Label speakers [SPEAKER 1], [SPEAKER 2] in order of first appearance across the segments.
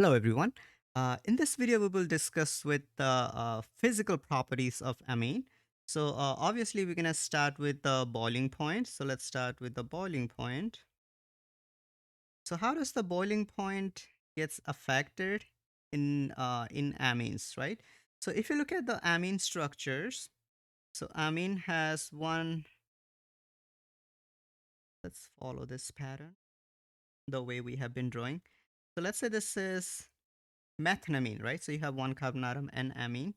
[SPEAKER 1] Hello everyone. In this video, we will discuss with the physical properties of amine. Obviously we're gonna start with the boiling point. So let's start with the boiling point. So how does the boiling point gets affected in amines, right? So if you look at the amine structures, so amine has one. Let's follow this pattern the way we have been drawing. So let's say this is methenamine, right? So you have one carbon atom and amine.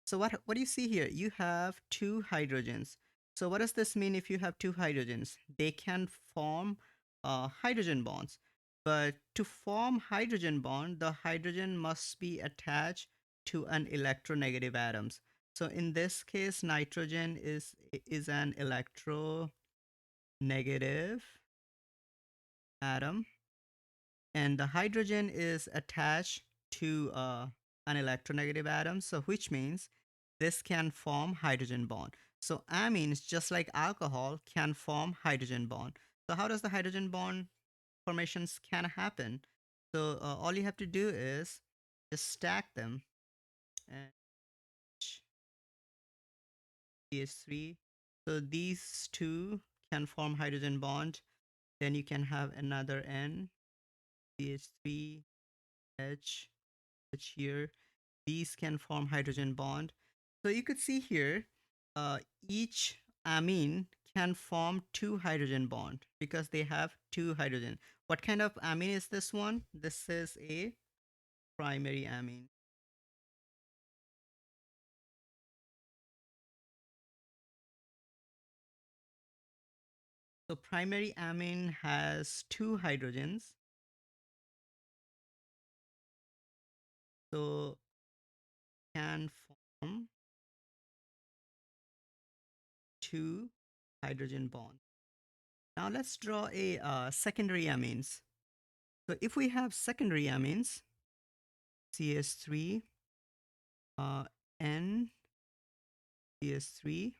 [SPEAKER 1] So what do you see here? You have two hydrogens. So what does this mean if you have two hydrogens? They can form hydrogen bonds. But to form hydrogen bond, the hydrogen must be attached to an electronegative atoms. So in this case, nitrogen is an electronegative atom, and the hydrogen is attached to an electronegative atom, so which means this can form hydrogen bond. So amines, just like alcohol, can form hydrogen bond. So how does the hydrogen bond formations can happen? So all you have to do is just stack them, and CH3. So these two can form hydrogen bond. Then you can have another N, CH3, H, H here. These can form hydrogen bond. So you could see here, each amine can form two hydrogen bond because they have two hydrogen. What kind of amine is this one? This is a primary amine. So primary amine has two hydrogens. So can form two hydrogen bonds. Now let's draw a secondary amines. So if we have secondary amines, CS3, N, CS3,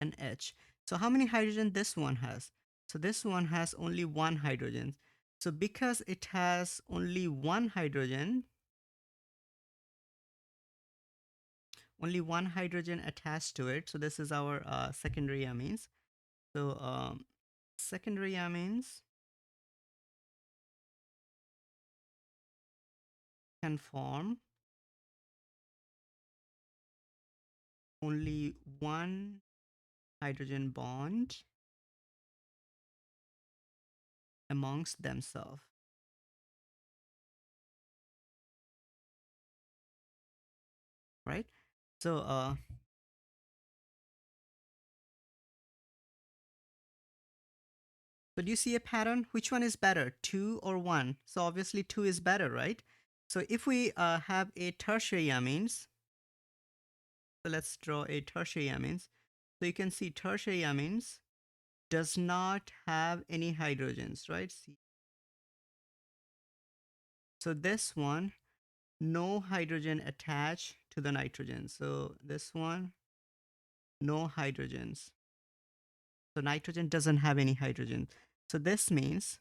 [SPEAKER 1] and H. So how many hydrogen this one has? So this one has only one hydrogen. So because it has only one hydrogen attached to it. So this is our secondary amines. So secondary amines can form only one hydrogen bond amongst themselves, right? So so do you see a pattern? Which one is better, two or one? So obviously two is better, right? So if we have a tertiary amines, so let's draw a tertiary amines. So you can see tertiary amines does not have any hydrogens, right? See. So this one, no hydrogen attached to the nitrogen. So this one, no hydrogens. So nitrogen doesn't have any hydrogen. So this means,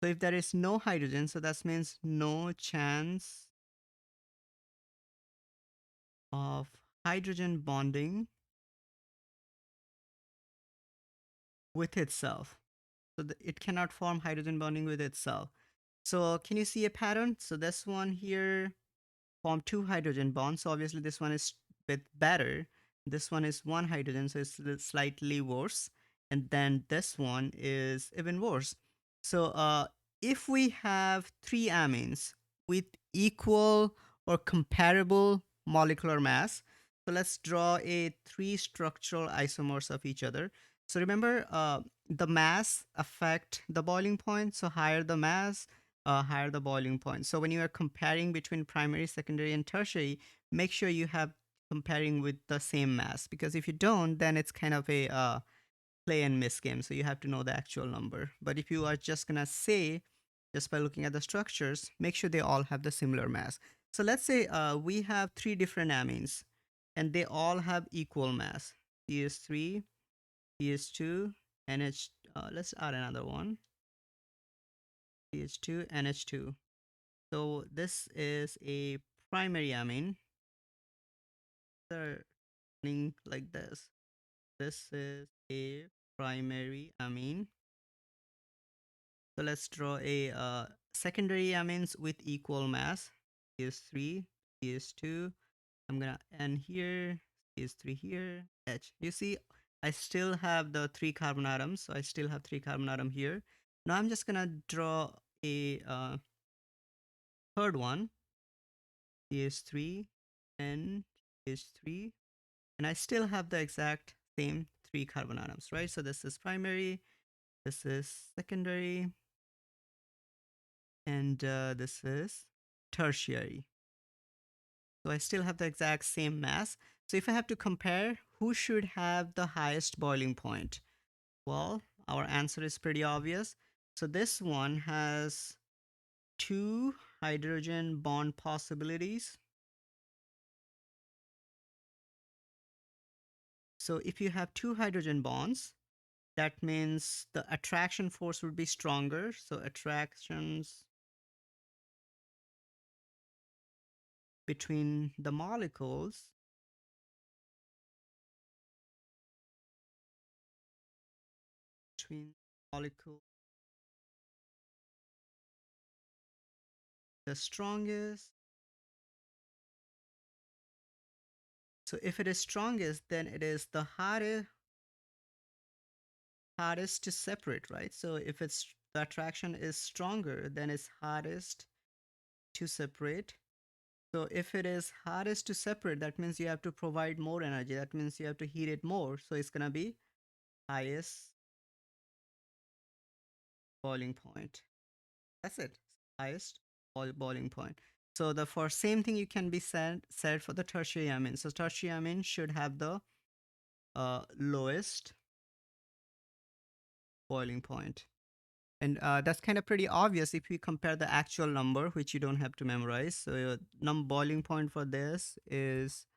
[SPEAKER 1] so if there is no hydrogen, so that means no chance of hydrogen bonding with itself. So it cannot form hydrogen bonding with itself. So can you see a pattern? So this one here form two hydrogen bonds. So obviously this one is bit better. This one is one hydrogen, so it's slightly worse. And then this one is even worse. So if we have three amines with equal or comparable molecular mass, so let's draw a three structural isomers of each other. So remember, the mass affect the boiling point. So higher the mass, higher the boiling point. So when you are comparing between primary, secondary, and tertiary, make sure you have comparing with the same mass, because if you don't, then it's kind of a play and miss game. So you have to know the actual number. But if you are just gonna say, just by looking at the structures, make sure they all have the similar mass. So let's say we have three different amines and they all have equal mass. CH3, CH2, NH. Let's add another one. CH2, NH2. So this is a primary amine. They're running like this. This is a primary amine. So let's draw a secondary amines with equal mass. Is 3, is 2. I'm gonna end here. Is 3 here. H. You see, I still have the 3 carbon atoms, so I still have 3 carbon atom here. Now I'm just gonna draw a third one. Is 3 and is 3, and I still have the exact same 3 carbon atoms, right? So this is primary, this is secondary, and this is tertiary. So I still have the exact same mass. So if I have to compare who should have the highest boiling point, well, our answer is pretty obvious. So this one has 2 hydrogen bond possibilities. So if you have 2 hydrogen bonds, that means the attraction force would be stronger. So attractions between the molecules, between molecule, the strongest. So if it is strongest, then it is the hardest to separate, right? So if it's the attraction is stronger, then it's hardest to separate. So if it is hardest to separate, that means you have to provide more energy. That means you have to heat it more. So it's gonna be highest boiling point. That's it. Highest boiling point. So the for same thing you can be said for the tertiary amine. So tertiary amine should have the lowest boiling point. And that's kind of pretty obvious if you compare the actual number, which you don't have to memorize. So your boiling point for this is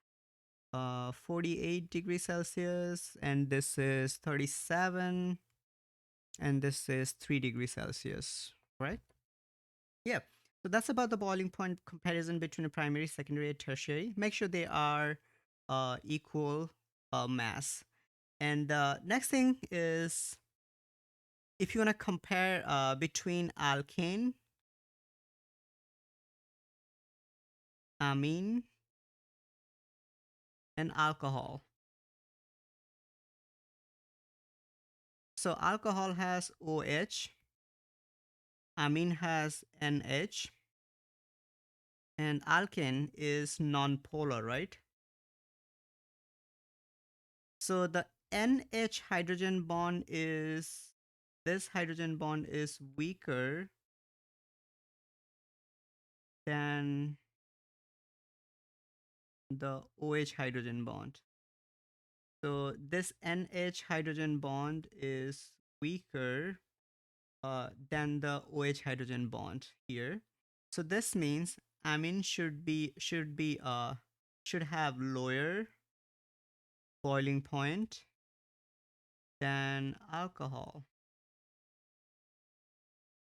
[SPEAKER 1] 48 degrees Celsius, and this is 37, and this is 3 degrees Celsius, right? Yeah. So that's about the boiling point comparison between a primary, secondary, and tertiary. Make sure they are equal mass. And the next thing is if you want to compare between alkane, amine, and alcohol. So alcohol has OH, amine has NH, and alkane is non-polar, right? So the NH hydrogen bond is, this hydrogen bond is weaker than the OH hydrogen bond. So this NH hydrogen bond is weaker than the OH hydrogen bond here. So this means amine should have lower boiling point than alcohol.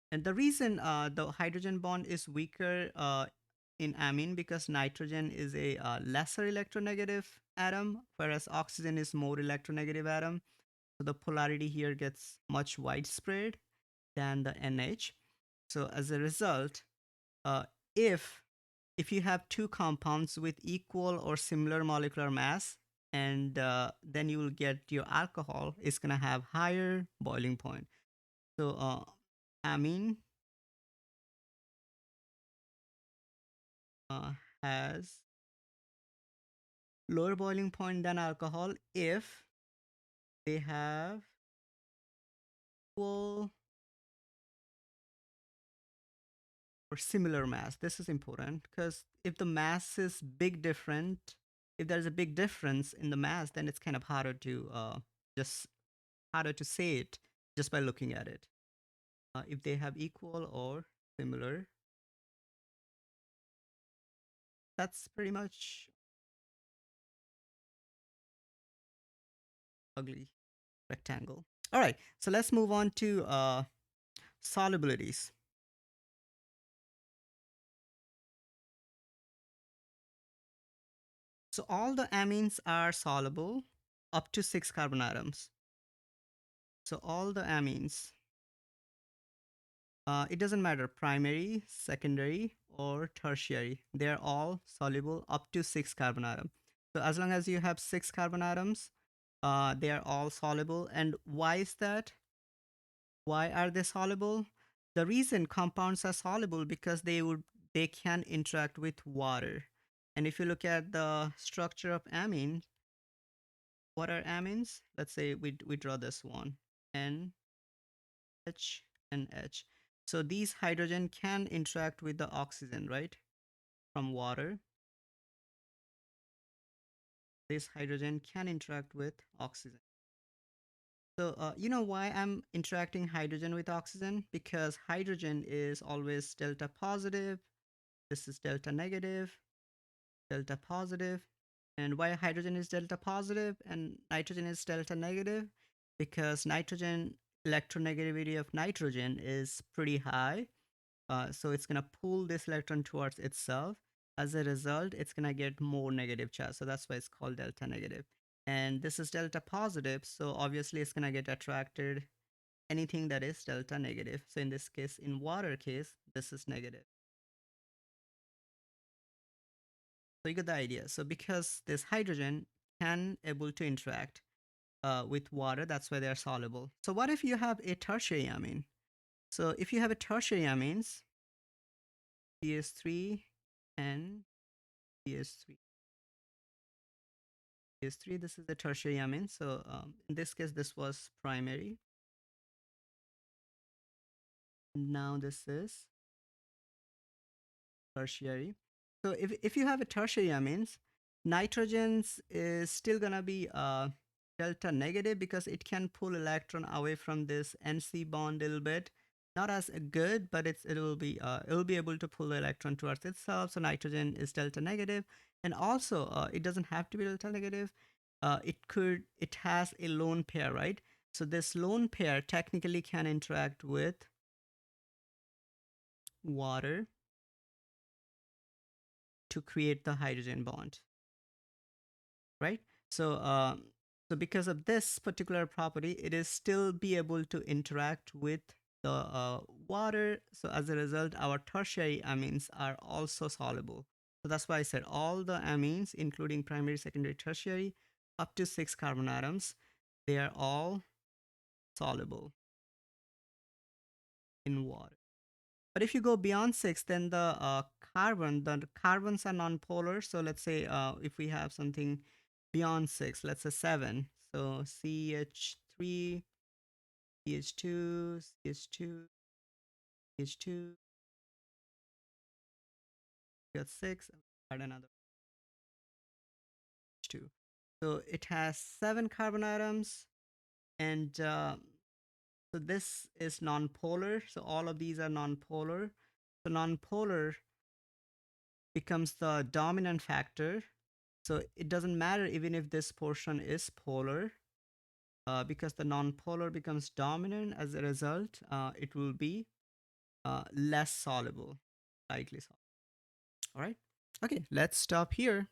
[SPEAKER 1] And the reason the hydrogen bond is weaker in amine because nitrogen is a lesser electronegative atom, whereas oxygen is more electronegative atom. So the polarity here gets much widespread than the NH. So as a result, uh, if if you have two compounds with equal or similar molecular mass, and then you will get your alcohol is going to have higher boiling point. So amine uh, has lower boiling point than alcohol if they have equal or similar mass. This is important because if the mass is big different, if there's a big difference in the mass, then it's kind of harder to just harder to say it just by looking at it. If they have equal or similar, that's pretty much ugly rectangle. All right, so let's move on to solubilities. So all the amines are soluble up to 6 carbon atoms. So all the amines, it doesn't matter primary, secondary, or tertiary. They're all soluble up to 6 carbon atoms. So as long as you have 6 carbon atoms, they are all soluble. And why is that? Why are they soluble? The reason compounds are soluble because they can interact with water. And if you look at the structure of amine, what are amines? Let's say we draw this one, N, H, and H. So these hydrogen can interact with the oxygen, right? From water. This hydrogen can interact with oxygen. So you know why I'm interacting hydrogen with oxygen? Because hydrogen is always delta positive. This is delta negative, delta positive. And why hydrogen is delta positive and nitrogen is delta negative? Because nitrogen electronegativity of nitrogen is pretty high. So it's going to pull this electron towards itself. As a result, it's going to get more negative charge. So that's why it's called delta negative. And this is delta positive. So obviously it's going to get attracted anything that is delta negative. So in this case, in water case, this is negative. So you get the idea. So because this hydrogen can able to interact with water, that's why they are soluble. So what if you have a tertiary amine? So if you have a tertiary amines, CH3 and CH3. CH3, this is the tertiary amine. So in this case, this was primary. Now this is tertiary. So if you have a tertiary amines, nitrogen's is still gonna be delta negative because it can pull electron away from this NC bond a little bit. Not as good, but it will be able to pull the electron towards itself. So nitrogen is delta negative, and also it doesn't have to be delta negative. It has a lone pair, right? So this lone pair technically can interact with water to create the hydrogen bond, right? So, so because of this particular property, it is still be able to interact with the water. So as a result, our tertiary amines are also soluble. So that's why I said all the amines, including primary, secondary, tertiary, up to 6 carbon atoms, they are all soluble in water. But if you go beyond 6, then the carbons are nonpolar. So let's say if we have something beyond 6, let's say 7. So CH3, CH2, CH2, CH2, got 6, add another H2. So it has 7 carbon atoms, and so this is nonpolar. So all of these are nonpolar. So nonpolar becomes the dominant factor. So it doesn't matter even if this portion is polar, because the nonpolar becomes dominant. As a result, it will be less soluble, slightly soluble. All right. Okay, let's stop here.